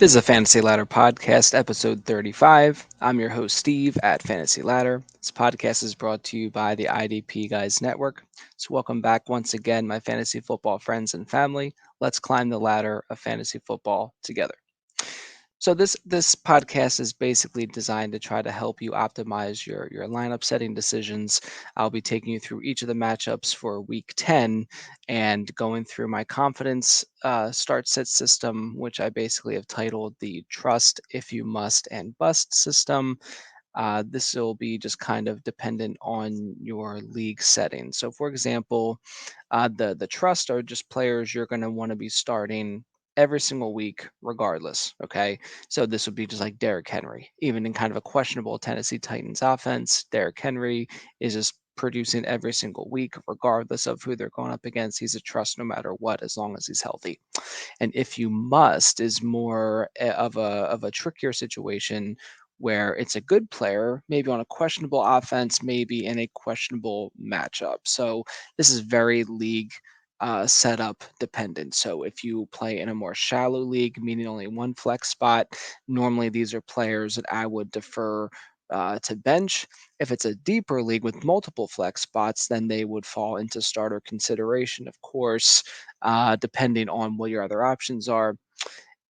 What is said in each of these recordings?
This is a Fantasy Ladder podcast, episode 35. I'm your host, Steve at Fantasy Ladder. This podcast is brought to you by the IDP Guys Network. So, welcome back once again, my fantasy football friends and family. Let's climb the ladder of fantasy football together. So this podcast is basically designed to try to help you optimize your lineup setting decisions. I'll be taking you through each of the matchups for week 10 and going through my confidence start sit system, which I basically have titled the trust if you must and bust system. This will be just kind of dependent on your league setting. So, for example, the trust are just players you're going to want to be starting every single week, regardless. Okay, so this would be just like Derrick Henry, even in kind of a questionable Tennessee Titans offense. Derrick Henry is just producing every single week, regardless of who they're going up against. He's a trust no matter what, as long as he's healthy. And if you must is more of a trickier situation where it's a good player, maybe on a questionable offense, maybe in a questionable matchup. So this is very league setup dependent. So if you play in a more shallow league, meaning only one flex spot, normally these are players that I would defer to bench. If it's a deeper league with multiple flex spots, then they would fall into starter consideration, of course, depending on what your other options are.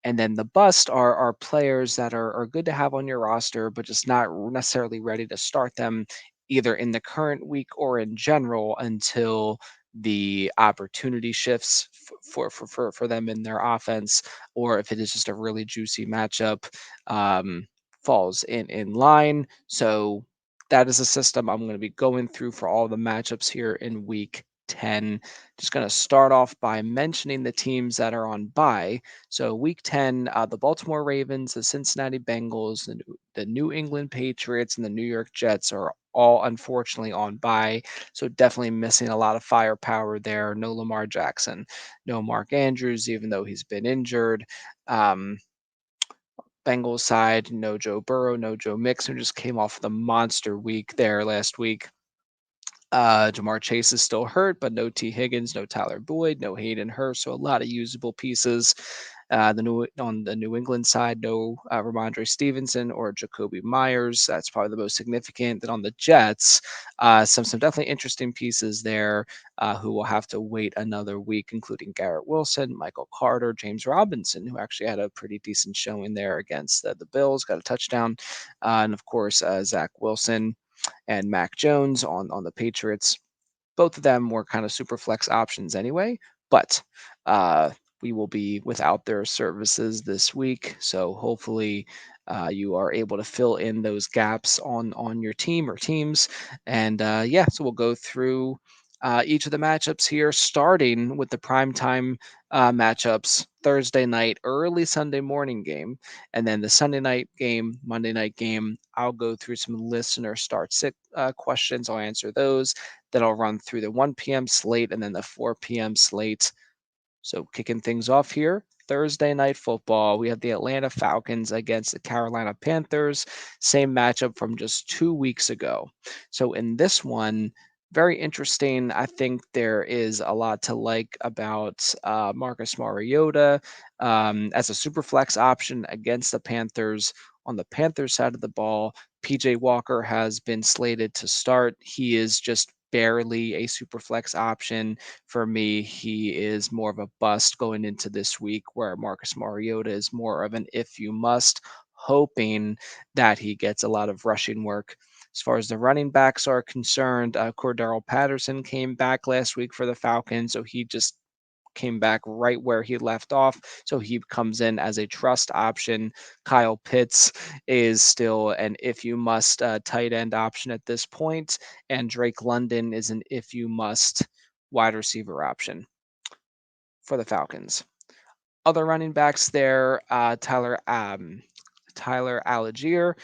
And then the bust are players that are good to have on your roster, but just not necessarily ready to start them either in the current week or in general until the opportunity shifts for them in their offense, or if it is just a really juicy matchup, um, falls in line. So that is a system I'm going to be going through for all the matchups here in week 10. Just going to start off by mentioning the teams that are on bye. So week 10, the Baltimore Ravens, the Cincinnati Bengals, the New England Patriots, and the New York Jets are all unfortunately on bye. So definitely missing a lot of firepower there. No Lamar Jackson, no Mark Andrews, even though he's been injured. Um, Bengals side, no Joe Burrow, no Joe Mixon, who just came off the monster week there last week. Jamar Chase is still hurt, but no T. Higgins, no Tyler Boyd, no Hayden Hurst, so a lot of usable pieces. On the New England side, no Ramondre Stevenson or Jacoby Myers. That's probably the most significant. Then on the Jets, some definitely interesting pieces there who will have to wait another week, including Garrett Wilson, Michael Carter, James Robinson, who actually had a pretty decent showing there against the Bills, got a touchdown, and of course Zach Wilson and Mac Jones on the Patriots. Both of them were kind of super flex options anyway, but uh, we will be without their services this week. So hopefully you are able to fill in those gaps on your team or teams. And yeah, so we'll go through each of the matchups here, starting with the primetime matchups Thursday night, early Sunday morning game, and then the Sunday night game, Monday night game. I'll go through some listener start sit questions. I'll answer those. Then I'll run through the 1 p.m. slate and then the 4 p.m. slate. So kicking things off here, Thursday night football, we have the Atlanta Falcons against the Carolina Panthers. Same matchup from just 2 weeks ago. So in this one, very interesting. I think there is a lot to like about Marcus Mariota as a super flex option against the Panthers. On the Panthers side of the ball, PJ Walker has been slated to start. He is just barely a super flex option for me. He is more of a bust going into this week, where Marcus Mariota is more of an if you must, hoping that he gets a lot of rushing work. As far as the running backs are concerned, Cordero Patterson came back last week for the Falcons, so he just came back right where he left off. So he comes in as a trust option. Kyle Pitts is still an if you must tight end option at this point, and Drake London is an if you must wide receiver option for the Falcons. Other running backs there, Tyler Algier,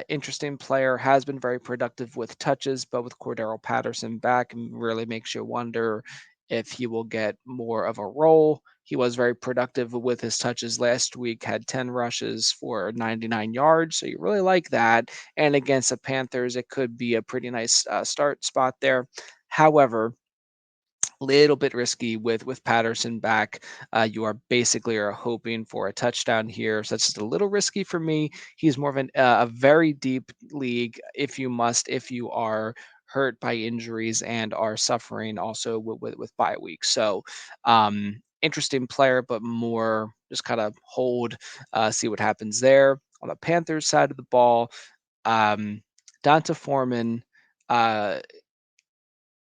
interesting player, has been very productive with touches, but with Cordero Patterson back, really makes you wonder if he will get more of a role. He was very productive with his touches last week, had 10 rushes for 99 yards, so you really like that. And against the Panthers, it could be a pretty nice start spot there. However, Little bit risky with Patterson back. You are basically are hoping for a touchdown here, so that's just a little risky for me. He's more of a very deep league if you must, if you are hurt by injuries and are suffering also with bye weeks. So interesting player, but more just kind of hold, see what happens there. On the Panthers side of the ball, um, Donta Foreman.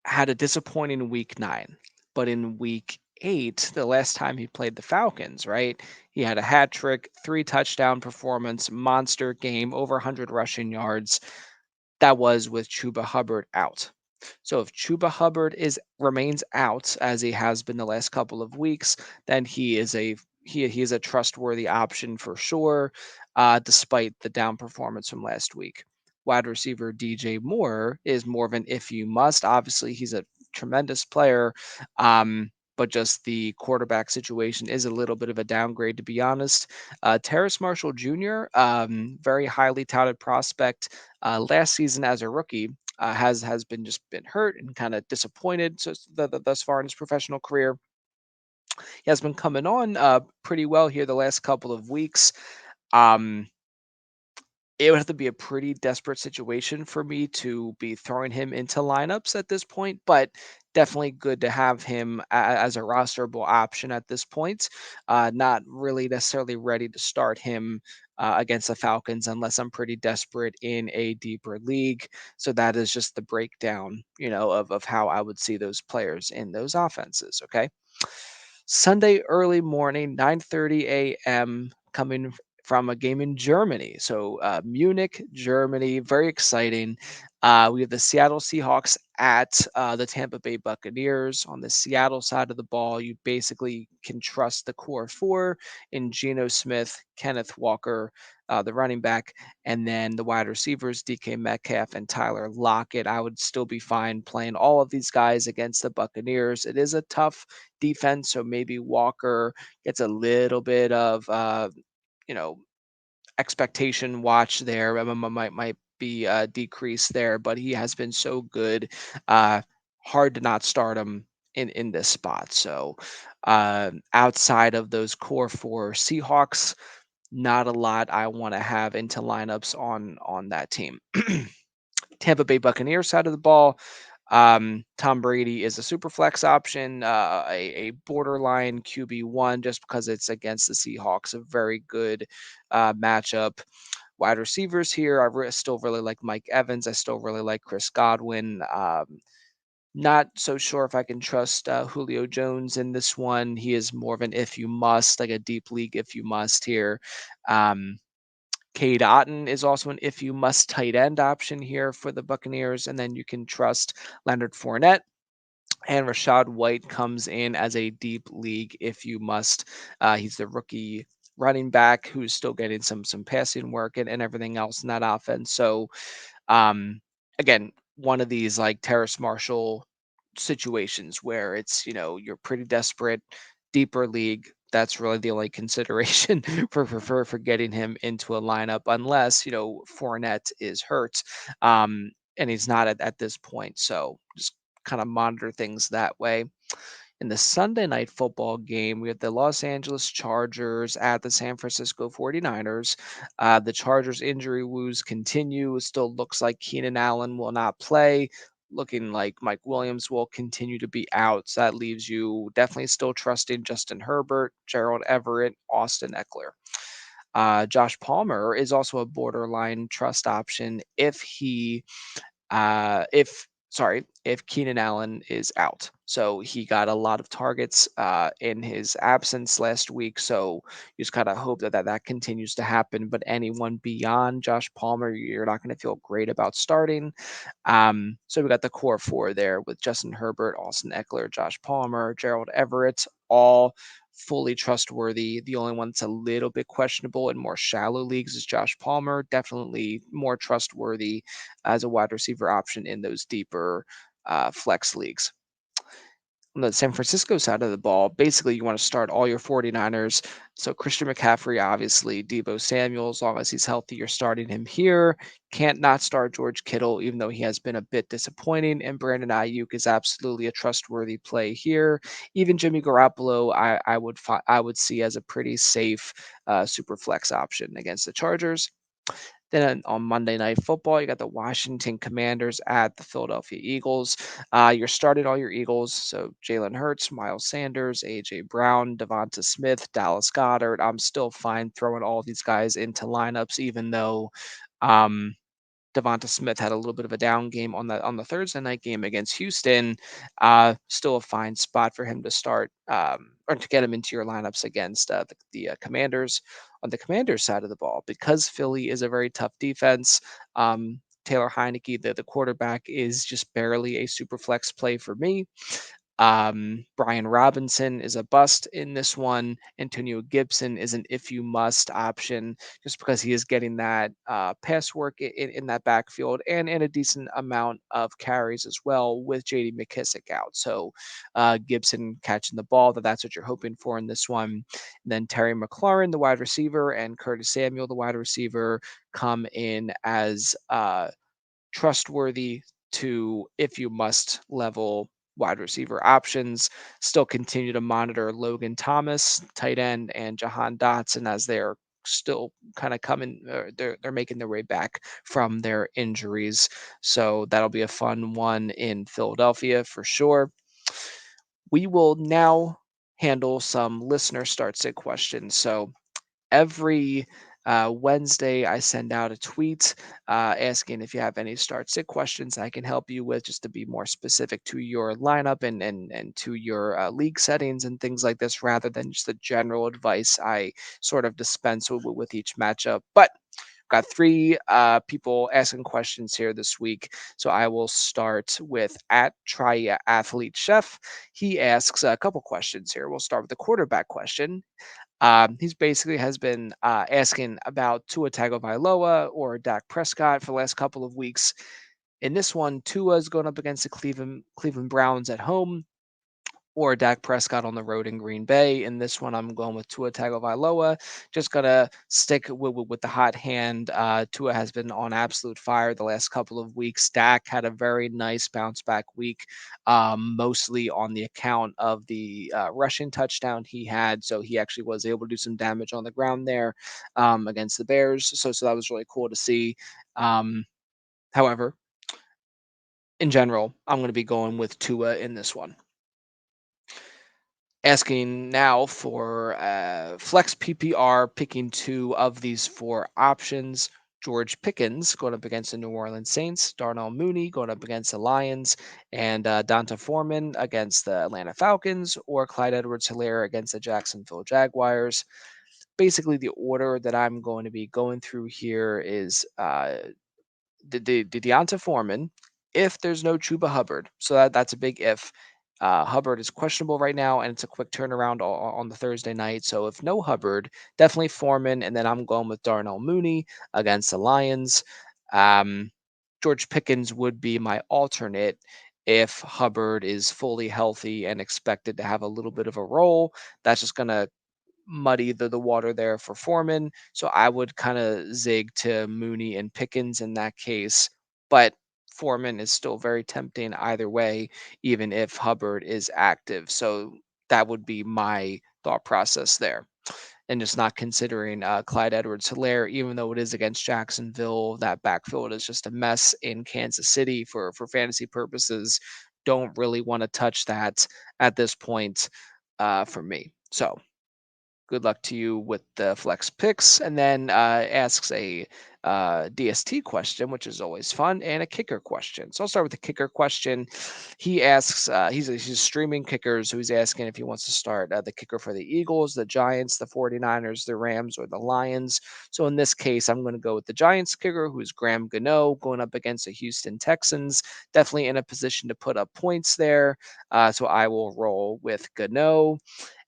Had a disappointing week 9, but in week 8, the last time he played the Falcons, right? He had a hat trick, 3 touchdown performance, monster game, over 100 rushing yards. That was with Chuba Hubbard out. So if Chuba Hubbard is remains out as he has been the last couple of weeks, then he is a trustworthy option for sure, despite the down performance from last week. Wide receiver DJ Moore is more of an if you must. Obviously, he's a tremendous player, but just the quarterback situation is a little bit of a downgrade, to be honest. Terrace Marshall Jr., very highly touted prospect. Last season as a rookie, has been hurt and kind of disappointed so thus far in his professional career. He has been coming on pretty well here the last couple of weeks. Um, it would have to be a pretty desperate situation for me to be throwing him into lineups at this point, but definitely good to have him as a rosterable option at this point. Not really necessarily ready to start him against the Falcons unless I'm pretty desperate in a deeper league. So that is just the breakdown, of how I would see those players in those offenses. Okay. Sunday early morning, 9:30 a.m. coming from a game in Germany. So Munich, Germany, very exciting. We have the Seattle Seahawks at the Tampa Bay Buccaneers. On the Seattle side of the ball, you basically can trust the core four in Geno Smith, Kenneth Walker, the running back, and then the wide receivers, DK Metcalf and Tyler Lockett. I would still be fine playing all of these guys against the Buccaneers. It is a tough defense, so maybe Walker gets a little bit of you know expectation watch there. Might be decreased there, but he has been so good. Uh, Hard to not start him in this spot. So outside of those core four Seahawks, not a lot I want to have into lineups on that team. Tampa Bay Buccaneers side of the ball, Tom Brady is a super flex option, a borderline QB1 just because it's against the Seahawks, a very good matchup. Wide receivers here, still really like Mike Evans. I still really like Chris Godwin. Not so sure if I can trust Julio Jones in this one. He is more of an if you must, like a deep league if you must here. Um, Cade Otton is also an if you must tight end option here for the Buccaneers, and then you can trust Leonard Fournette. And Rashad White comes in as a deep league if you must. He's the rookie running back who's still getting some passing work and everything else in that offense. So um, again, one of these like Terrace Marshall situations where it's, you're pretty desperate, deeper league. That's really the only consideration for getting him into a lineup, unless Fournette is hurt, and he's not at this point. So just kind of monitor things that way. In the Sunday night football game, we have the Los Angeles Chargers at the San Francisco 49ers. The Chargers injury woes continue. It still looks like Keenan Allen will not play. Looking like Mike Williams will continue to be out. So that leaves you definitely still trusting Justin Herbert, Gerald Everett, Austin Eckler. Josh Palmer is also a borderline trust option if Keenan Allen is out. So he got a lot of targets in his absence last week. So you just kind of hope that continues to happen. But anyone beyond Josh Palmer, you're not going to feel great about starting. So we got the core four there with Justin Herbert, Austin Eckler, Josh Palmer, Gerald Everett, all fully trustworthy. The only one that's a little bit questionable in more shallow leagues is Josh Palmer. Definitely more trustworthy as a wide receiver option in those deeper flex leagues. On the San Francisco side of the ball, basically you want to start all your 49ers. So Christian McCaffrey, obviously, Debo Samuel, as long as he's healthy, you're starting him here. Can't not start George Kittle, even though he has been a bit disappointing. And Brandon Ayuk is absolutely a trustworthy play here. Even Jimmy Garoppolo, I would see as a pretty safe super flex option against the Chargers. Then on Monday Night Football, you got the Washington Commanders at the Philadelphia Eagles. You're starting all your Eagles, so Jalen Hurts, Miles Sanders, AJ Brown, Devonta Smith, Dallas Goddard. I'm still fine throwing all these guys into lineups, even though um, Devonta Smith had a little bit of a down game on the Thursday night game against Houston. Still a fine spot for him to start or to get him into your lineups against the Commanders. On the Commanders side of the ball, because Philly is a very tough defense. Taylor Heineke, the quarterback, is just barely a super flex play for me. Brian Robinson is a bust in this one. Antonio Gibson is an if you must option just because he is getting that pass work in that backfield and a decent amount of carries as well with JD McKissick out. So Gibson catching the ball, that's what you're hoping for in this one. And then Terry McLaurin, the wide receiver, and Curtis Samuel, the wide receiver, come in as trustworthy to if you must level wide receiver options. Still continue to monitor Logan Thomas, tight end, and Jahan Dotson as they're still kind of coming they're making their way back from their injuries. So that'll be a fun one in Philadelphia for sure. We will now handle some listener start sit questions. So every Wednesday, I send out a tweet asking if you have any start sit questions I can help you with, just to be more specific to your lineup and to your league settings and things like this, rather than just the general advice I sort of dispense with each matchup. But got three people asking questions here this week. So I will start with at Triathlete Chef. He asks a couple questions here. We'll start with the quarterback question. He's basically has been asking about Tua Tagovailoa or Dak Prescott for the last couple of weeks. In this one, Tua is going up against the Cleveland Browns at home, or Dak Prescott on the road in Green Bay. In this one, I'm going with Tua Tagovailoa. Just gonna stick with the hot hand. Tua has been on absolute fire the last couple of weeks. Dak had a very nice bounce back week, mostly on the account of the rushing touchdown he had. So he actually was able to do some damage on the ground there against the Bears. So that was really cool to see. However, in general, I'm going to be going with Tua in this one. Asking now for flex PPR, picking two of these four options. George Pickens going up against the New Orleans Saints, Darnell Mooney going up against the Lions, and Donta Foreman against the Atlanta Falcons, or Clyde Edwards-Helaire against the Jacksonville Jaguars. Basically, the order that I'm going to be going through here is the Deonta Foreman, if there's no Chuba Hubbard. So that's a big if. Hubbard is questionable right now, and it's a quick turnaround on the Thursday night. So if no Hubbard, definitely Foreman, and then I'm going with Darnell Mooney against the Lions. Um, George Pickens would be my alternate if Hubbard is fully healthy and expected to have a little bit of a role. That's just going to muddy the water there for Foreman. So I would kind of zig to Mooney and Pickens in that case. But Foreman is still very tempting either way, even if Hubbard is active. So that would be my thought process there. And just not considering Clyde Edwards Hilaire, even though it is against Jacksonville, that backfield is just a mess in Kansas City for fantasy purposes. Don't really want to touch that at this point for me. So good luck to you with the flex picks. And then asks a DST question, which is always fun, and a kicker question. So I'll start with the kicker question. He asks, he's streaming kickers, so he's asking if he wants to start the kicker for the Eagles, the Giants, the 49ers, the Rams, or the Lions. So in this case, I'm going to go with the Giants kicker, who's Graham Gano, going up against the Houston Texans. Definitely in a position to put up points there. So I will roll with Gano.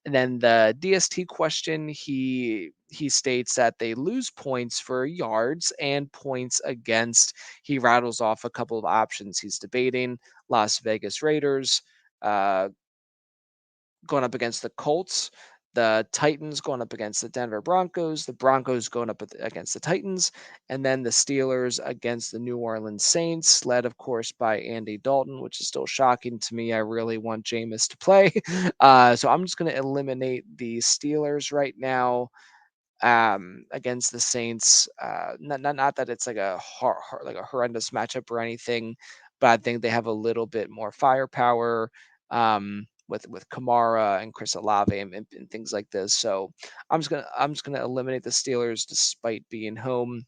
And then the DST question, he states that they lose points for yards and points against. He rattles off a couple of options he's debating: Las Vegas Raiders, uh, going up against the Colts, the Titans going up against the Denver Broncos, the Broncos going up against the Titans, and then the Steelers against the New Orleans Saints, led, of course, by Andy Dalton, which is still shocking to me. I really want Jameis to play. So I'm just going to eliminate the Steelers right now against the Saints. Not that it's like a like a horrendous matchup or anything, but I think they have a little bit more firepower with Kamara and Chris Olave and things like this. So I'm just gonna eliminate the Steelers despite being home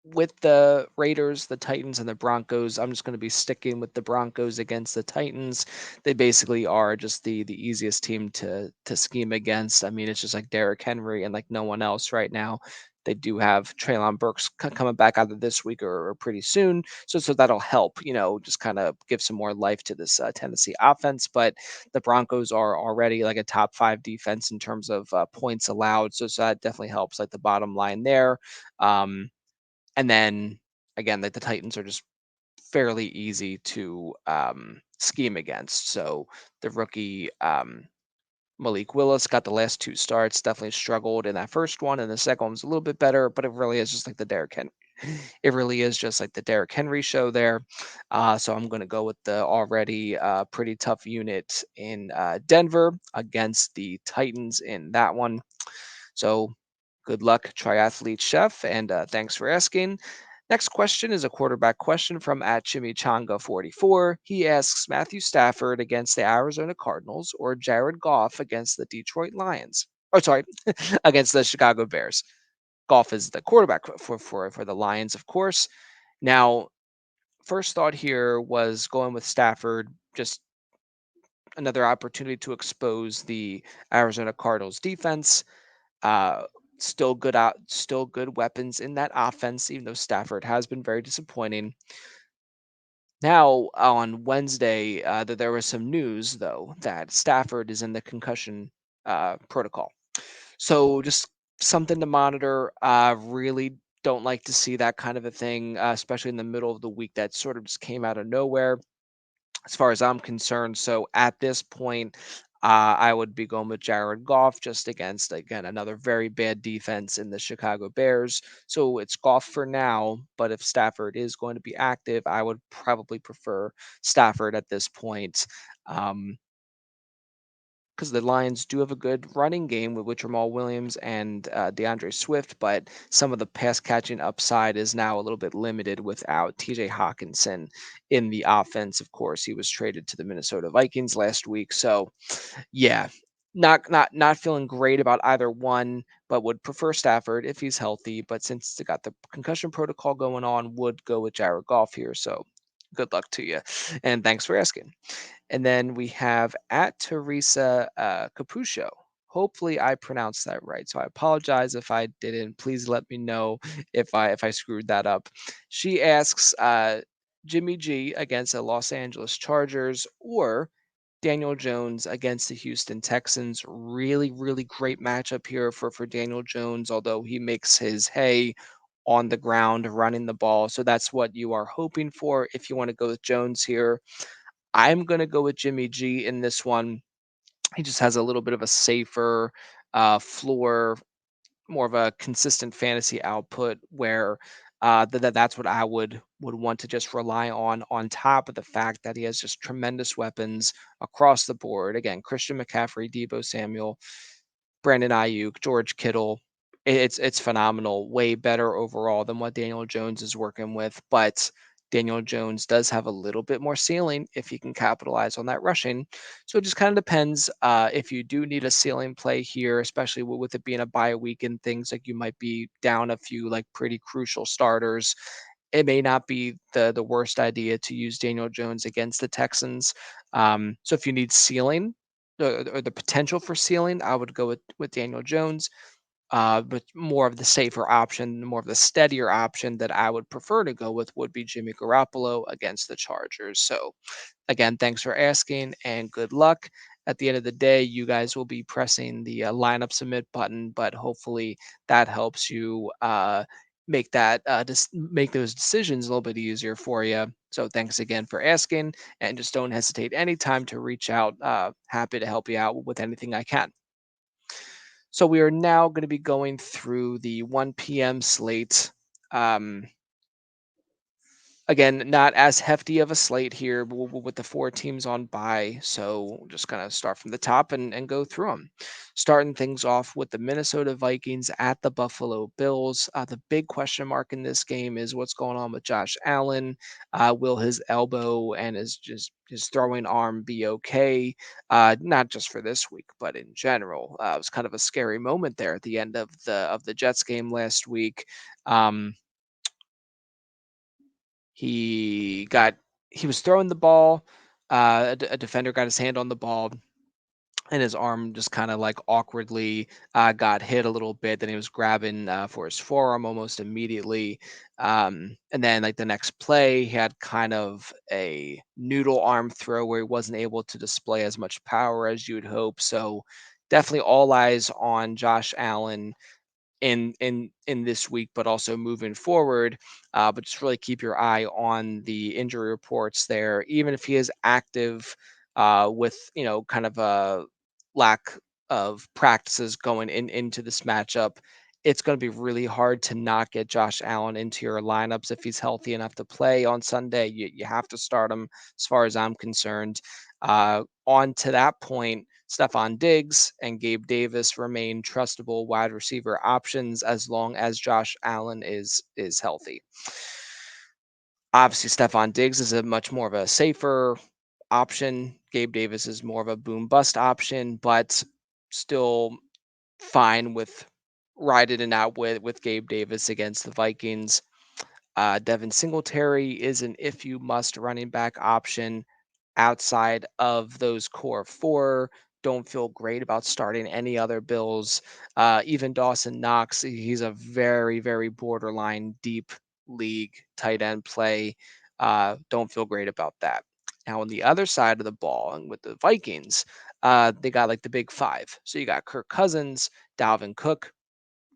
with the Raiders, the Titans, and the Broncos. I'm just going to be sticking with the Broncos against the Titans. They basically are just the easiest team to scheme against. I mean, it's just like Derrick Henry and like no one else right now. They do have Traylon Burks coming back either this week or pretty soon, so that'll help. Just kind of give some more life to this Tennessee offense. But the Broncos are already like a top five defense in terms of points allowed, so that definitely helps like the bottom line there. Um, and then again, like the Titans are just fairly easy to scheme against. So the rookie Malik Willis got the last two starts, definitely struggled in that first one, and the second one was a little bit better, but it really is just like the Derrick Henry. It really is just like the Derrick Henry show there. So I'm going to go with the already pretty tough unit in Denver against the Titans in that one. So good luck, triathlete chef, and thanks for asking. Next question is a quarterback question from at Chimichanga44. He asks Matthew Stafford against the Arizona Cardinals or Jared Goff against the Detroit Lions. Oh, sorry, against the Chicago Bears. Goff is the quarterback for the Lions, of course. Now, first thought here was going with Stafford, just another opportunity to expose the Arizona Cardinals defense. Uh, still good weapons in that offense, even though Stafford has been very disappointing. Now on Wednesday, that there was some news though that Stafford is in the concussion protocol. So just something to monitor. Really don't like to see that kind of a thing, especially in the middle of the week. That sort of just came out of nowhere as far as I'm concerned. So at this point, I would be going with Jared Goff just against, again, another very bad defense in the Chicago Bears. So it's Goff for now. But if Stafford is going to be active, I would probably prefer Stafford at this point. Um, because the Lions do have a good running game with Jamal Williams and DeAndre Swift, but some of the pass catching upside is now a little bit limited without TJ Hawkinson in the offense. Of course, he was traded to the Minnesota Vikings last week. So yeah, not feeling great about either one, but would prefer Stafford if he's healthy. But since they got the concussion protocol going on, would go with Jared Goff here. So good luck to you. And thanks for asking. And then we have at Teresa Capucho. Hopefully I pronounced that right. So I apologize if I didn't. Please let me know if I screwed that up. She asks Jimmy G against the Los Angeles Chargers or Daniel Jones against the Houston Texans. Really, really great matchup here for Daniel Jones, although he makes his hay on the ground running the ball. So that's what you are hoping for if you want to go with Jones here. I'm gonna go with Jimmy G in this one. He just has a little bit of a safer floor, more of a consistent fantasy output where that's what I would want to just rely on top of the fact that he has just tremendous weapons across the board. Again, Christian McCaffrey, Debo Samuel, Brandon Ayuk, George Kittle. It's phenomenal, way better overall than what Daniel Jones is working with. But Daniel Jones does have a little bit more ceiling if he can capitalize on that rushing. So it just kind of depends if you do need a ceiling play here, especially with it being a bye week and things like you might be down a few like pretty crucial starters. It may not be the worst idea to use Daniel Jones against the Texans. So if you need ceiling or the potential for ceiling, I would go with Daniel Jones. But more of the safer option, more of the steadier option that I would prefer to go with would be Jimmy Garoppolo against the Chargers. So again, thanks for asking and good luck. At the end of the day, you guys will be pressing the lineup submit button, but hopefully that helps you make those decisions a little bit easier for you. So thanks again for asking, and just don't hesitate anytime to reach out. Happy to help you out with anything I can. So we are now going to be going through the 1 p.m. slate. Um, Again, not as hefty of a slate here with the four teams on bye. So just kind of start from the top and go through them. Starting things off with the Minnesota Vikings at the Buffalo Bills. The big question mark in this game is what's going on with Josh Allen. Will his elbow and his throwing arm be okay? Not just for this week, but in general. It was kind of a scary moment there at the end of the Jets game last week. Um, he got he was throwing the ball. A defender got his hand on the ball, and his arm just kind of like awkwardly got hit a little bit. Then he was grabbing for his forearm almost immediately. And then like the next play, he had kind of a noodle arm throw where he wasn't able to display as much power as you'd hope. So definitely all eyes on Josh Allen in this week, but also moving forward. But just really keep your eye on the injury reports there. Even if he is active, with kind of a lack of practices going into this matchup, it's going to be really hard to not get Josh Allen into your lineups if he's healthy enough to play on Sunday. You have to start him, as far as I'm concerned. On to that point, Stephon Diggs and Gabe Davis remain trustable wide receiver options as long as Josh Allen is healthy. Obviously, Stephon Diggs is a much more of a safer option. Gabe Davis is more of a boom bust option, but still fine with riding it out with Gabe Davis against the Vikings. Devin Singletary is an if you must running back option outside of those core four. Don't feel great about starting any other Bills. Even Dawson Knox, he's a very, very borderline deep league tight end play. Don't feel great about that. Now, on the other side of the ball, and with the Vikings, they got like the big five. So you got Kirk Cousins, Dalvin Cook,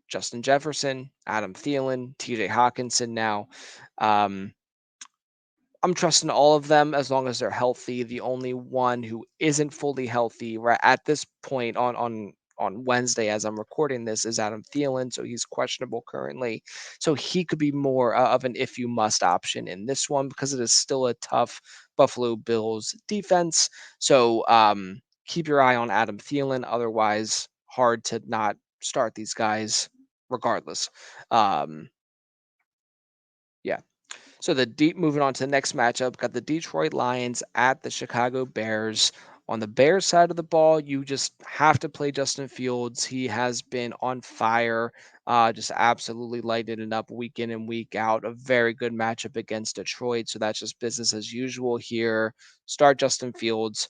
Justin Jefferson, Adam Thielen, TJ Hawkinson now. Um, I'm trusting all of them as long as they're healthy. The only one who isn't fully healthy right at this point on Wednesday as I'm recording this is Adam Thielen, so he's questionable currently. So he could be more of an if you must option in this one because it is still a tough Buffalo Bills defense. So keep your eye on Adam Thielen. Otherwise, hard to not start these guys regardless. Um, yeah. So moving on to the next matchup, got the Detroit Lions at the Chicago Bears. On the Bears side of the ball, you just have to play Justin Fields. He has been on fire, just absolutely lighting it up week in and week out. A very good matchup against Detroit, so that's just business as usual here. Start Justin Fields.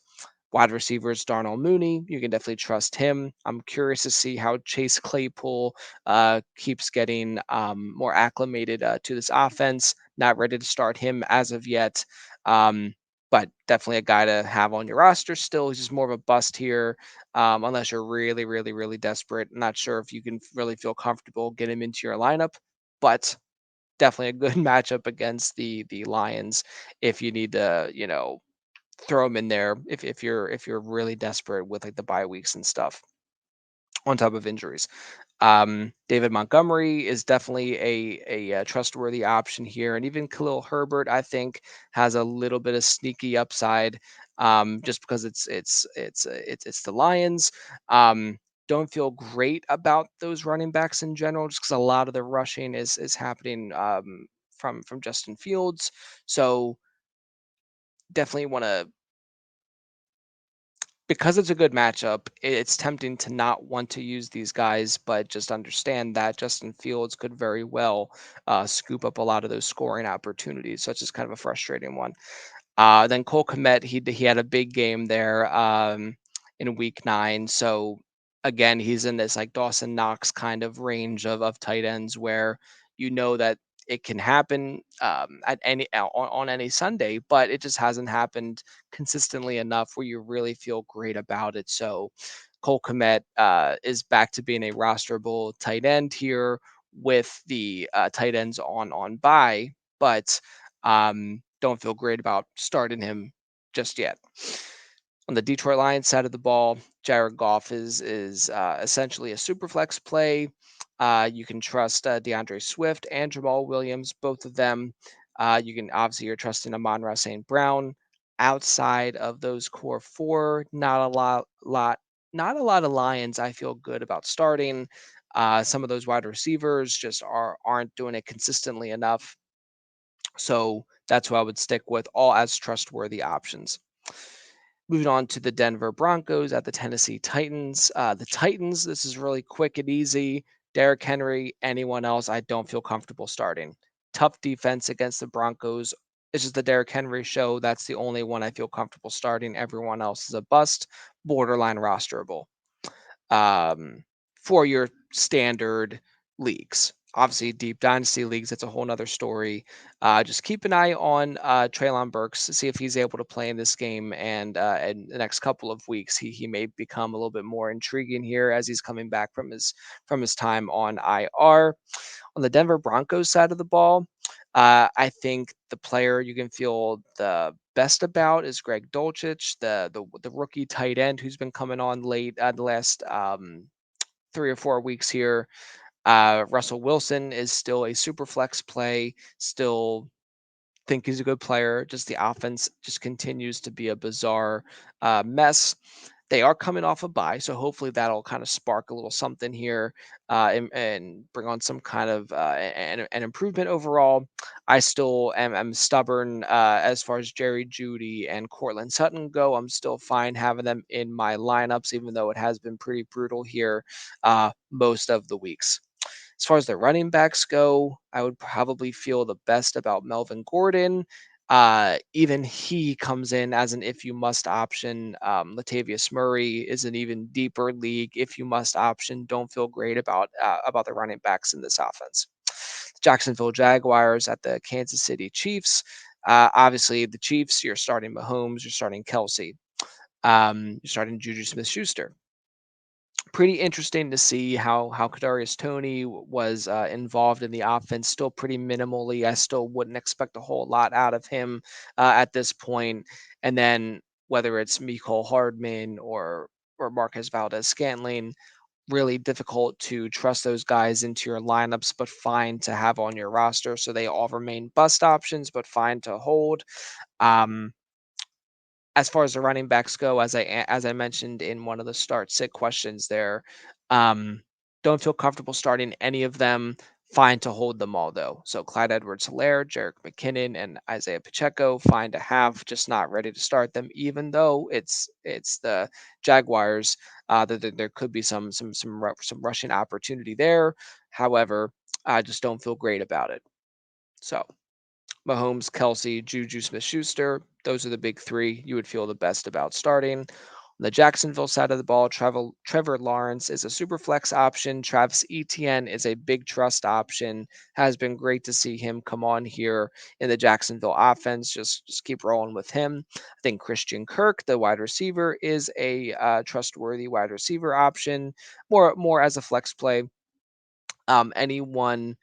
Wide receivers, Darnell Mooney. You can definitely trust him. I'm curious to see how Chase Claypool keeps getting more acclimated to this offense. Not ready to start him as of yet. Um, but definitely a guy to have on your roster still. He's just more of a bust here, unless you're really, really, really desperate. Not sure if you can really feel comfortable getting him into your lineup, but definitely a good matchup against the Lions if you need to, throw him in there if you're really desperate with like the bye weeks and stuff on top of injuries. David Montgomery is definitely a trustworthy option here, and even Khalil Herbert, I think, has a little bit of sneaky upside, just because it's the Lions. Don't feel great about those running backs in general, just because a lot of the rushing is happening from Justin Fields. So definitely want to, because it's a good matchup, it's tempting to not want to use these guys, but just understand that Justin Fields could very well scoop up a lot of those scoring opportunities. So it's just kind of a frustrating one. Then Cole Kmet, he had a big game there in week 9. So again, he's in this like Dawson Knox kind of range of tight ends where you know that it can happen at on any Sunday, but it just hasn't happened consistently enough where you really feel great about it. So Cole Kmet is back to being a rosterable tight end here with the tight ends on bye, but don't feel great about starting him just yet. On the Detroit Lions side of the ball, Jared Goff is essentially a super flex play. You can trust DeAndre Swift and Jamal Williams, both of them. You can obviously you're trusting Amon-Ra St. Brown. Outside of those core four, not a lot of Lions I feel good about starting. Some of those wide receivers just aren't doing it consistently enough. So that's who I would stick with, all as trustworthy options. Moving on to the Denver Broncos at the Tennessee Titans. The Titans, this is really quick and easy. Derrick Henry, anyone else, I don't feel comfortable starting. Tough defense against the Broncos. It's just the Derrick Henry show. That's the only one I feel comfortable starting. Everyone else is a bust, borderline rosterable, for your standard leagues. Obviously, deep dynasty leagues, that's a whole nother story. Just keep an eye on Traylon Burks to see if he's able to play in this game. And in the next couple of weeks, he may become a little bit more intriguing here as he's coming back from his time on IR. On the Denver Broncos side of the ball, I think the player you can feel the best about is Greg Dulcich, the rookie tight end who's been coming on late the last 3 or 4 weeks here. Russell Wilson is still a super flex play, still think he's a good player. Just the offense just continues to be a bizarre mess. They are coming off a bye, so hopefully that'll kind of spark a little something here and bring on some kind of an improvement overall. I still am stubborn as far as Jerry Judy and Cortland Sutton go. I'm still fine having them in my lineups, even though it has been pretty brutal here most of the weeks. As far as the running backs go, I would probably feel the best about Melvin Gordon. Even he comes in as an if you must option. Latavius Murray is an even deeper league if you must option. Don't feel great about the running backs in this offense. Jacksonville Jaguars at the Kansas City Chiefs. Obviously, the Chiefs, you're starting Mahomes, you're starting Kelsey, you're starting Juju Smith Schuster. Pretty interesting to see how Kadarius Toney was involved in the offense. Still pretty minimally. I still wouldn't expect a whole lot out of him at this point. And then whether it's Mecole Hardman or Marquez Valdez Scantling, really difficult to trust those guys into your lineups, but fine to have on your roster. So they all remain bust options, but fine to hold. Um, as far as the running backs go, as I mentioned in one of the start sit questions there, um, don't feel comfortable starting any of them. Fine to hold them all though. So Clyde Edwards-Helaire, Jerick McKinnon, and Isaiah Pacheco, fine to have, just not ready to start them. Even though it's the Jaguars, there could be some rushing opportunity there. However, I just don't feel great about it. So Mahomes, Kelsey, Juju Smith-Schuster. Those are the big three you would feel the best about starting. On the Jacksonville side of the ball, Trevor Lawrence is a super flex option. Travis Etienne is a big trust option. Has been great to see him come on here in the Jacksonville offense. Just keep rolling with him. I think Christian Kirk, the wide receiver, is a trustworthy wide receiver option. More as a flex play. Anyone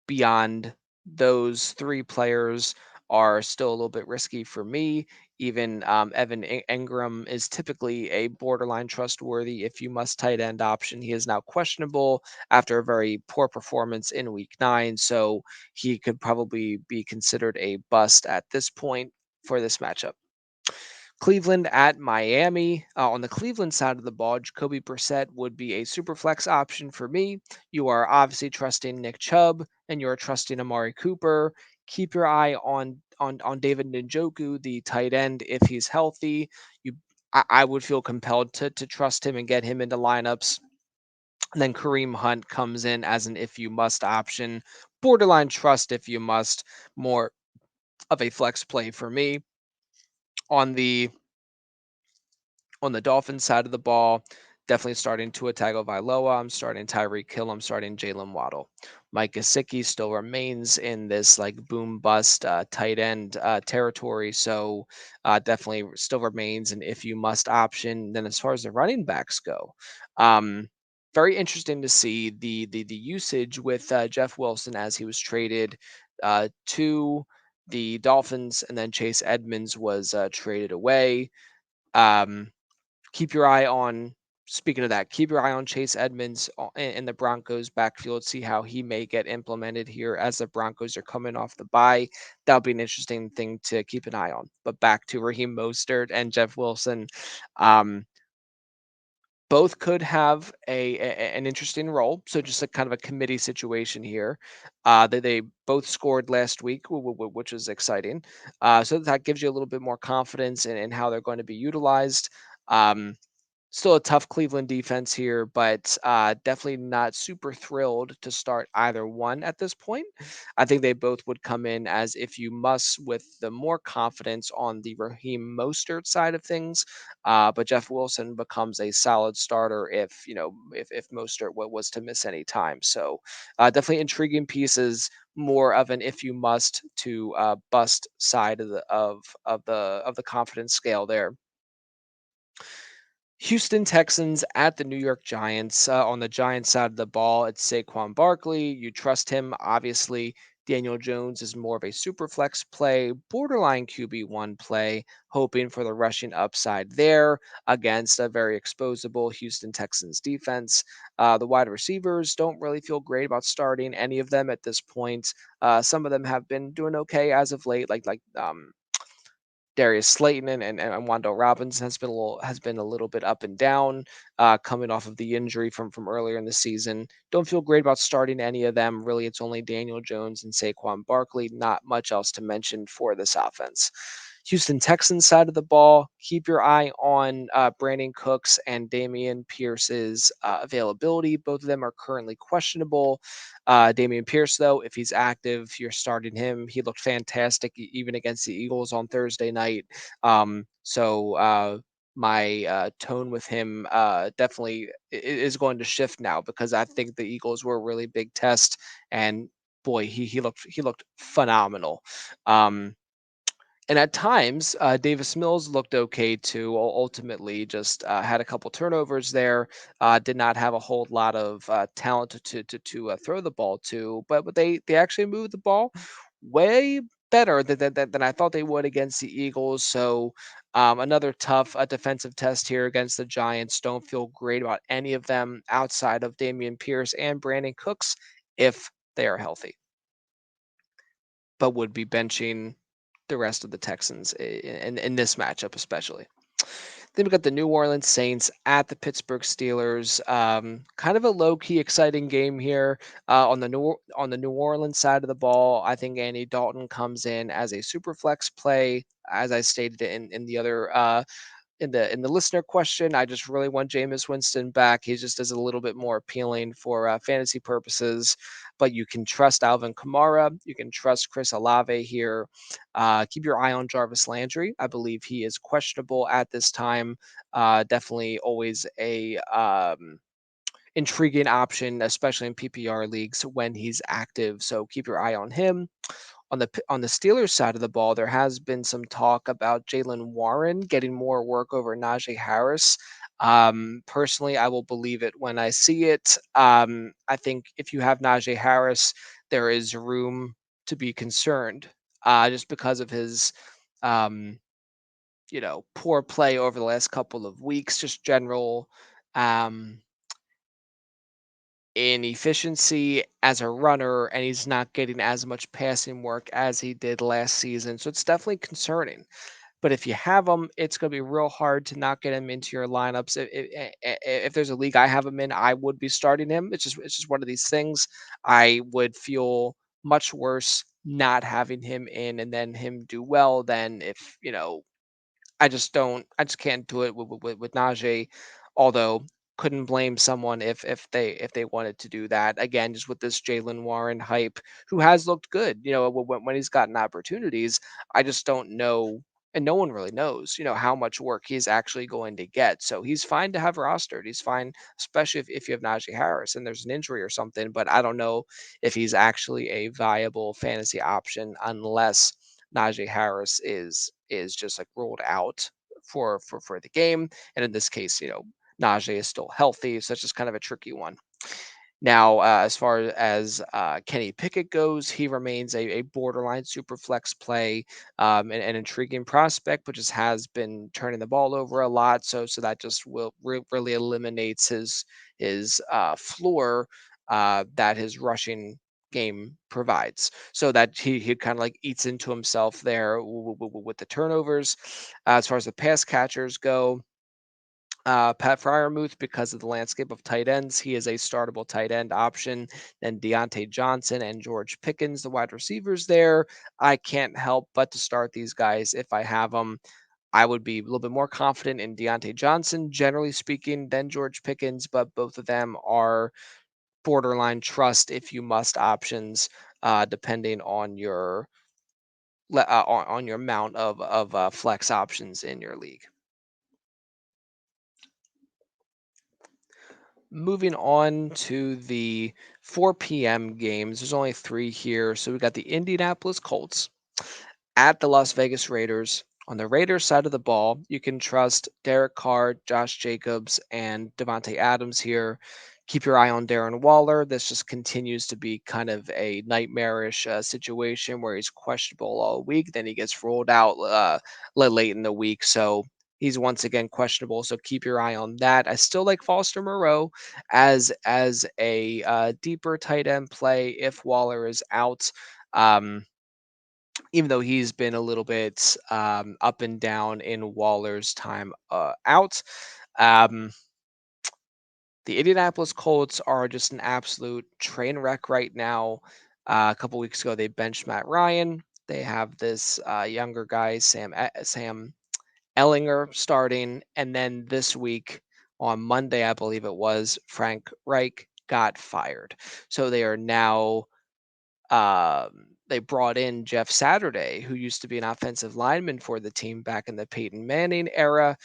beyond those three players are still a little bit risky for me. Even Evan Engram is typically a borderline trustworthy if you must tight end option. He is now questionable after a very poor performance in week 9, so he could probably be considered a bust at this point for this matchup. Cleveland at Miami. On the Cleveland side of the ball, Jacoby Brissett would be a super flex option for me. You are obviously trusting Nick Chubb and you're trusting Amari Cooper. Keep your eye on David Njoku, the tight end, if he's healthy. I would feel compelled to trust him and get him into lineups. And then Kareem Hunt comes in as an if you must option. Borderline trust if you must. More of a flex play for me. On the Dolphins side of the ball, definitely starting Tua Tagovailoa. I'm starting Tyreek Hill. I'm starting Jalen Waddle. Mike Gesicki still remains in this like boom bust tight end territory, so definitely still remains an if you must option. Then as far as the running backs go, um, very interesting to see the usage with Jeff Wilson as he was traded to the Dolphins, and then Chase Edmonds was traded away. Um, keep your eye on Speaking of that, keep your eye on Chase Edmonds in the Broncos backfield. See how he may get implemented here as the Broncos are coming off the bye. That'll be an interesting thing to keep an eye on. But back to Raheem Mostert and Jeff Wilson. Um, both could have an interesting role. So just a kind of a committee situation here. They both scored last week, which was exciting. So that gives you a little bit more confidence in how they're going to be utilized. Um, Still a tough Cleveland defense here, but definitely not super thrilled to start either one at this point. I think they both would come in as if you must, with the more confidence on the Raheem Mostert side of things. But Jeff Wilson becomes a solid starter if if Mostert was to miss any time. So definitely intriguing pieces. More of an if you must to bust side of the confidence scale there. Houston Texans at the New York Giants. On the Giants side of the ball, it's Saquon Barkley. You trust him, obviously. Daniel Jones is more of a super flex play, borderline QB1 play, hoping for the rushing upside there against a very exposable Houston Texans defense. The wide receivers don't really feel great about starting any of them at this point. Some of them have been doing okay as of late, like Darius Slayton and Wando Robinson has been a little bit up and down, coming off of the injury from earlier in the season. Don't feel great about starting any of them. Really, it's only Daniel Jones and Saquon Barkley. Not much else to mention for this offense. Houston Texans side of the ball, keep your eye on Brandon Cooks and Damian Pierce's availability. Both of them are currently questionable. Damian Pierce, though, if he's active, you're starting him. He looked fantastic even against the Eagles on Thursday night. My tone with him definitely is going to shift now because I think the Eagles were a really big test, and boy, he looked phenomenal. Um, and at times, Davis Mills looked okay too. Ultimately, just had a couple turnovers there. Did not have a whole lot of talent to throw the ball to, but they actually moved the ball way better than I thought they would against the Eagles. So another tough defensive test here against the Giants. Don't feel great about any of them outside of Damian Pierce and Brandon Cooks if they are healthy, but would be benching the rest of the Texans in this matchup, especially. Then we got the New Orleans Saints at the Pittsburgh Steelers. Kind of a low key exciting game here on the New Orleans side of the ball. I think Andy Dalton comes in as a super flex play, as I stated in the other in the listener question. I just really want Jameis Winston back. He just is a little bit more appealing for fantasy purposes. But you can trust Alvin Kamara. You can trust Chris Olave here. Keep your eye on Jarvis Landry. I believe he is questionable at this time. Definitely always a intriguing option, especially in PPR leagues when he's active. So keep your eye on him. On the Steelers side of the ball, there has been some talk about Jalen Warren getting more work over Najee Harris. Personally, I will believe it when I see it. I think if you have Najee Harris, there is room to be concerned, just because of his, um, poor play over the last couple of weeks, just general. Um, Inefficiency as a runner, and he's not getting as much passing work as he did last season. So it's definitely concerning. But if you have him, it's going to be real hard to not get him into your lineups. If there's a league I have him in, I would be starting him. It's just one of these things. I would feel much worse not having him in and then him do well than if I just can't do it with Najee, although couldn't blame someone if they wanted to do that. Again, just with this Jalen Warren hype, who has looked good, when he's gotten opportunities. I just don't know, and no one really knows, how much work he's actually going to get. So he's fine to have rostered. He's fine, especially if you have Najee Harris and there's an injury or something. But I don't know if he's actually a viable fantasy option unless Najee Harris is just like ruled out for the game. And in this case, Najee is still healthy, so it's just kind of a tricky one. Now, as far as Kenny Pickett goes, he remains a borderline super flex play, and an intriguing prospect, but just has been turning the ball over a lot. So that just will really eliminates his floor that his rushing game provides. So that he kind of like eats into himself there with the turnovers. As far as the pass catchers go, Pat Fryermuth, because of the landscape of tight ends, he is a startable tight end option. Then Deontay Johnson and George Pickens, the wide receivers there. I can't help but to start these guys if I have them. I would be a little bit more confident in Deontay Johnson, generally speaking, than George Pickens, but both of them are borderline trust if you must options, depending on your on your amount of flex options in your league. Moving on to the 4 p.m. games, there's only three here. So we got the Indianapolis Colts at the Las Vegas Raiders. On the Raiders side of the ball, you can trust Derek Carr, Josh Jacobs, and Devontae Adams here. Keep your eye on Darren Waller. This just continues to be kind of a nightmarish situation where he's questionable all week. Then he gets rolled out late in the week. So he's once again questionable. So keep your eye on that. I still like Foster Moreau as a deeper tight end play if Waller is out. Um, Even though he's been a little bit up and down in Waller's time out. Um, the Indianapolis Colts are just an absolute train wreck right now. A couple weeks ago, they benched Matt Ryan. They have this younger guy, Sam Ellinger, starting, and then this week on Monday, I believe it was, Frank Reich got fired. So they are now they brought in Jeff Saturday, who used to be an offensive lineman for the team back in the Peyton Manning era.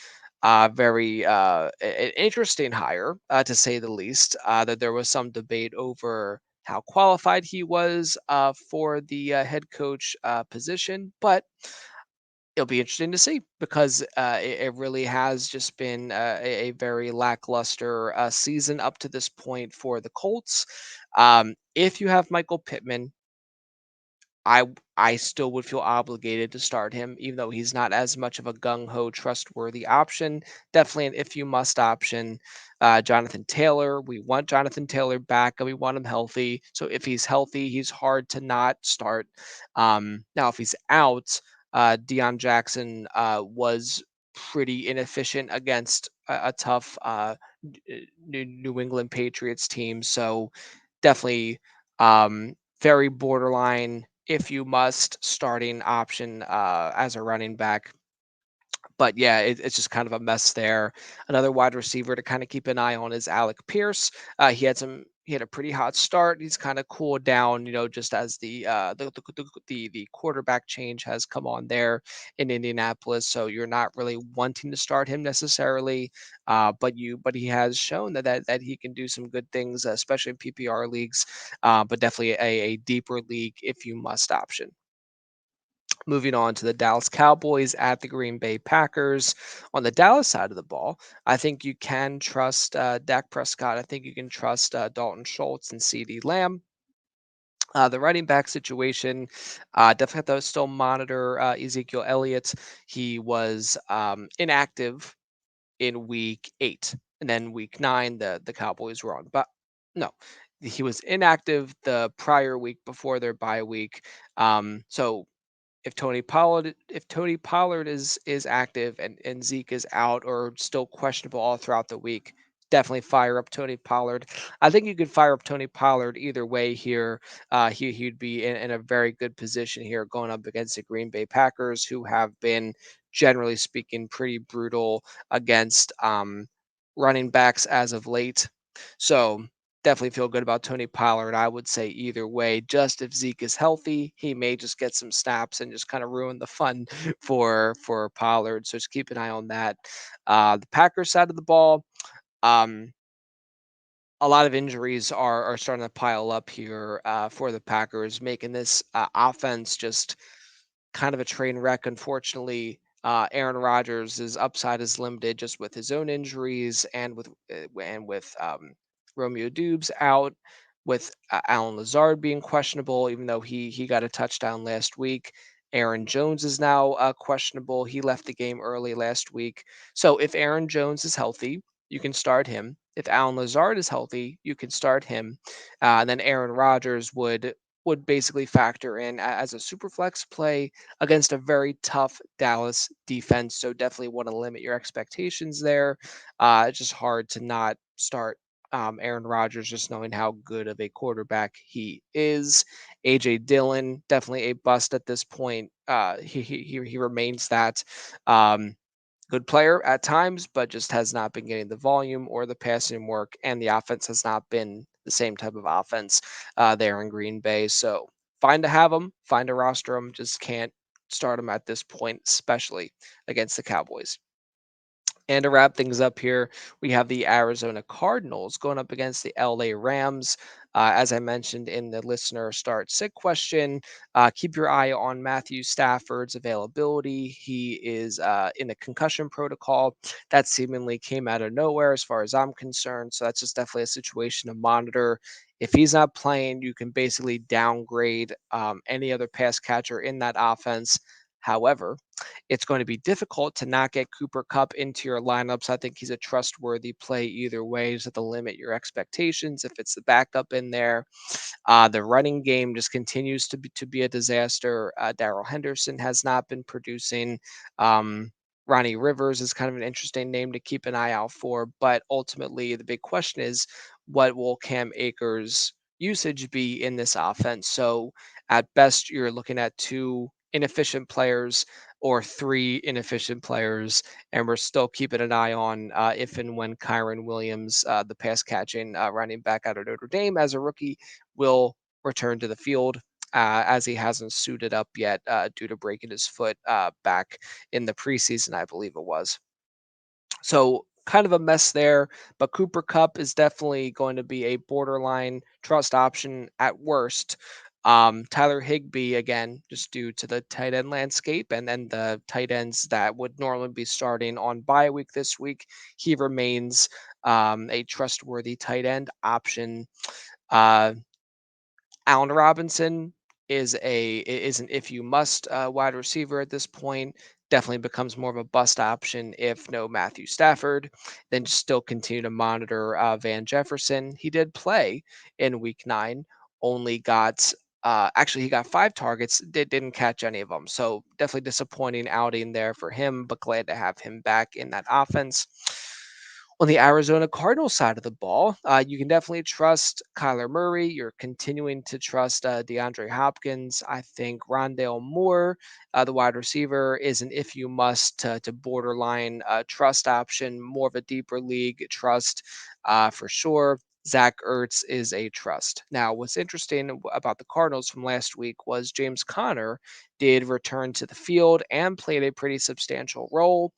Very an interesting hire, to say the least. That there was some debate over how qualified he was for the head coach position, but it'll be interesting to see because it really has just been a very lackluster season up to this point for the Colts. If you have Michael Pittman, I still would feel obligated to start him, even though he's not as much of a gung ho, trustworthy option. Definitely an if you must option. Jonathan Taylor, we want Jonathan Taylor back and we want him healthy. So if he's healthy, he's hard to not start. Now, if he's out, Deion Jackson was pretty inefficient against a tough New England Patriots team. So definitely very borderline if you must starting option as a running back. But yeah, it's just kind of a mess there. Another wide receiver to kind of keep an eye on is Alec Pierce. He had a pretty hot start. He's kind of cooled down, just as the quarterback change has come on there in Indianapolis. So you're not really wanting to start him necessarily, but he has shown that he can do some good things, especially in PPR leagues, but definitely a deeper league if you must option. Moving on to the Dallas Cowboys at the Green Bay Packers. On the Dallas side of the ball, I think you can trust Dak Prescott. I think you can trust Dalton Schultz and CeeDee Lamb. The running back situation, definitely have to still monitor Ezekiel Elliott. He was inactive in week 8, and then week 9, the Cowboys were on. But no, he was inactive the prior week before their bye week. So if Tony Pollard is active and Zeke is out or still questionable all throughout the week, definitely fire up Tony Pollard. I think you could fire up Tony Pollard either way here. He'd be in a very good position here going up against the Green Bay Packers, who have been generally speaking pretty brutal against running backs as of late. So definitely feel good about Tony Pollard. I would say either way, just if Zeke is healthy, he may just get some snaps and just kind of ruin the fun for Pollard. So just keep an eye on that. The Packers side of the ball, um, a lot of injuries are starting to pile up here for the Packers, making this offense just kind of a train wreck, unfortunately. Aaron Rodgers' upside is limited just with his own injuries and with Romeo Dubes out, with Alan Lazard being questionable, even though he got a touchdown last week. Aaron Jones is now questionable. He left the game early last week. So if Aaron Jones is healthy, you can start him. If Alan Lazard is healthy, you can start him. And then Aaron Rodgers would basically factor in as a super flex play against a very tough Dallas defense. So definitely want to limit your expectations there. It's just hard to not start Aaron Rodgers, just knowing how good of a quarterback he is. AJ Dillon, definitely a bust at this point. He remains that. Um, Good player at times, but just has not been getting the volume or the passing work, and the offense has not been the same type of offense there in Green Bay. So fine to have him, fine to roster him, just can't start him at this point, especially against the Cowboys. And to wrap things up here, we have the Arizona Cardinals going up against the LA Rams. As I mentioned in the listener start sick question, keep your eye on Matthew Stafford's availability. He is in a concussion protocol that seemingly came out of nowhere, as far as I'm concerned. So that's just definitely a situation to monitor. If he's not playing, you can basically downgrade any other pass catcher in that offense. However, it's going to be difficult to not get Cooper Cup into your lineups. I think he's a trustworthy play either way. Just have to limit your expectations if it's the backup in there. The running game just continues to be a disaster. Darrell Henderson has not been producing. Ronnie Rivers is kind of an interesting name to keep an eye out for, but ultimately the big question is what will Cam Akers' usage be in this offense? So at best, you're looking at two inefficient players or three inefficient players, and we're still keeping an eye on if and when Kyron Williams, the pass catching running back out of Notre Dame as a rookie, will return to the field. As he hasn't suited up yet due to breaking his foot back in the preseason, I believe it was. So kind of a mess there, but Cooper Cup is definitely going to be a borderline trust option at worst. Tyler Higbee, again, just due to the tight end landscape and then the tight ends that would normally be starting on bye week this week, he remains a trustworthy tight end option. Uh, Allen Robinson is an if you must wide receiver at this point. Definitely becomes more of a bust option if no Matthew Stafford. Then just still continue to monitor Van Jefferson. He did play in Week 9. Only got actually he got 5 targets. Didn't catch any of them. So definitely disappointing outing there for him. But glad to have him back in that offense. On the Arizona Cardinals side of the ball, you can definitely trust Kyler Murray. You're continuing to trust DeAndre Hopkins. I think Rondale Moore, the wide receiver, is an if you must to borderline trust option, more of a deeper league trust for sure. Zach Ertz is a trust. Now, what's interesting about the Cardinals from last week was James Conner did return to the field and played a pretty substantial role,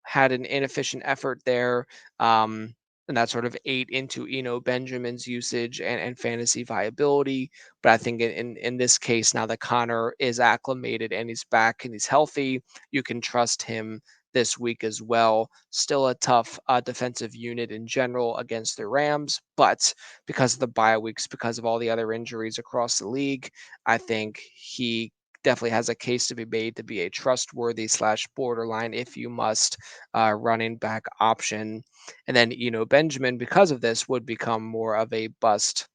had an inefficient effort there. And that sort of ate into Benjamin's usage and fantasy viability. But I think in this case, now that Connor is acclimated and he's back and he's healthy, you can trust him this week as well. Still a tough defensive unit in general against the Rams, but because of the bye weeks, because of all the other injuries across the league, I think he definitely has a case to be made to be a trustworthy slash borderline if you must running back option. And then, Benjamin, because of this, would become more of a bust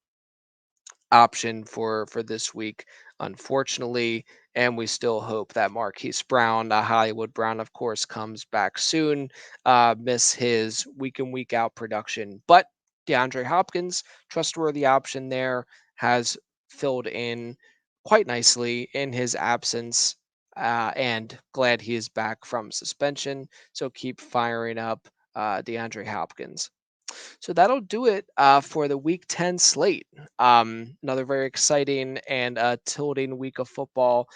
option for this week, unfortunately. And we still hope that Marquise Brown, Hollywood Brown, of course, comes back soon. Miss his week in week out production, but DeAndre Hopkins, trustworthy option there, has filled in quite nicely in his absence. And glad he is back from suspension. So keep firing up DeAndre Hopkins. So that'll do it for the Week 10 slate. Another very exciting and tilting week of football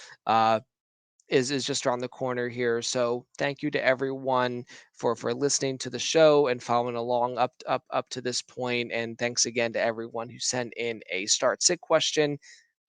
is just around the corner here. So thank you to everyone for listening to the show and following along up to this point. And thanks again to everyone who sent in a start sit question.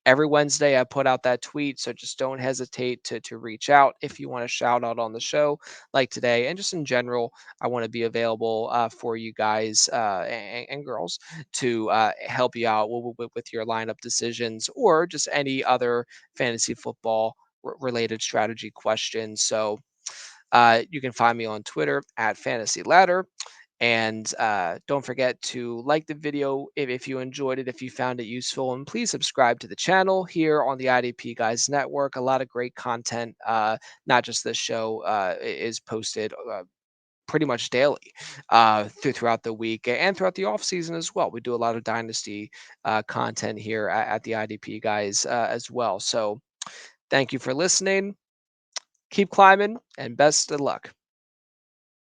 Every Wednesday, I put out that tweet, so just don't hesitate to reach out if you want to shout out on the show, like today, and just in general, I want to be available for you guys and girls to help you out with your lineup decisions or just any other fantasy football related strategy questions. So you can find me on Twitter at Fantasy Ladder. And don't forget to like the video if you enjoyed it, if you found it useful, and please subscribe to the channel here on the IDP Guys Network. A lot of great content, not just this show, is posted pretty much daily throughout the week and throughout the off season as well. We do a lot of dynasty content here at the IDP Guys as well. So thank you for listening. Keep climbing, and best of luck.